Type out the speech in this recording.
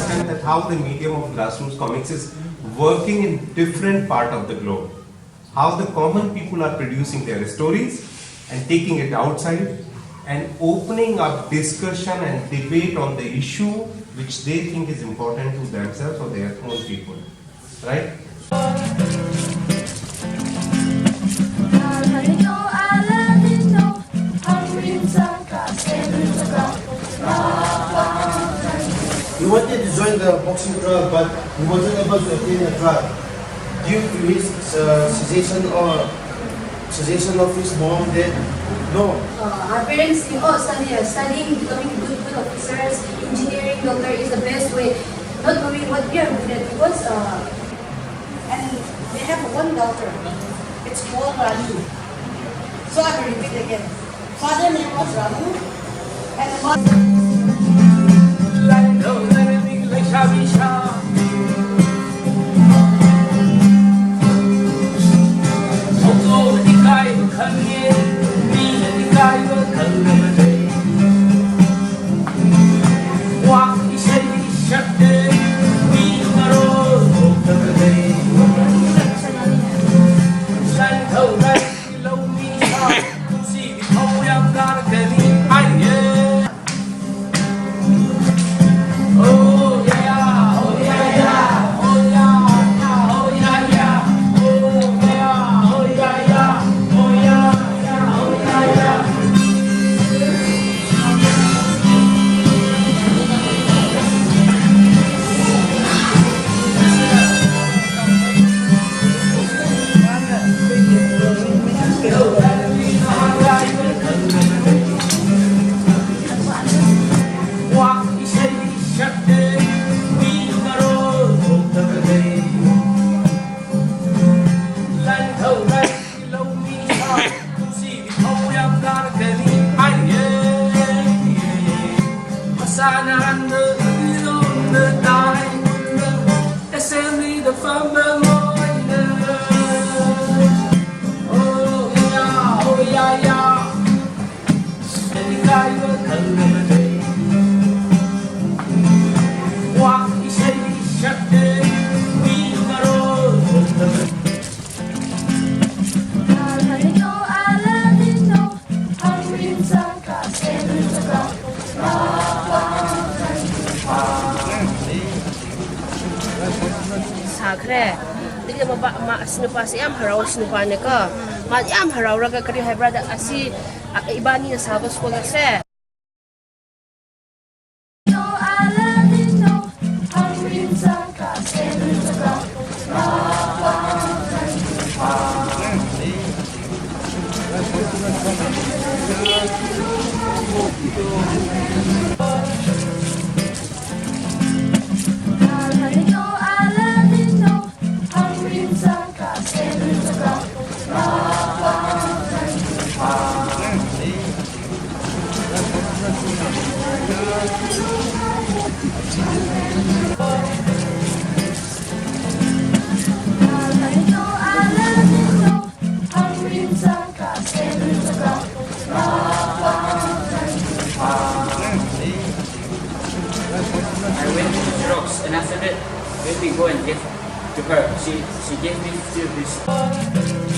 understand that how the medium of grassroots comics is working in different part of the globe. How the common people are producing their stories and taking it outside and opening up discussion and debate on the issue which they think is important to themselves or their own people. Right? He wanted to join the boxing club, but he wasn't able to attend the club due to his suggestion of his mom that no. Our parents think, oh, studying, becoming good officers, engineering, doctor is the best way. Not knowing what we are good at because and they have one daughter. It's called Ranu. So I will repeat again. Father name was Ranu, and the mother. Kre, jadi ma sinupa si am harau sinupa ne ka, ma am harau raga kari hai brother asi ibani na sabos ko se. And after that, when we go and give to her, she gave me still this.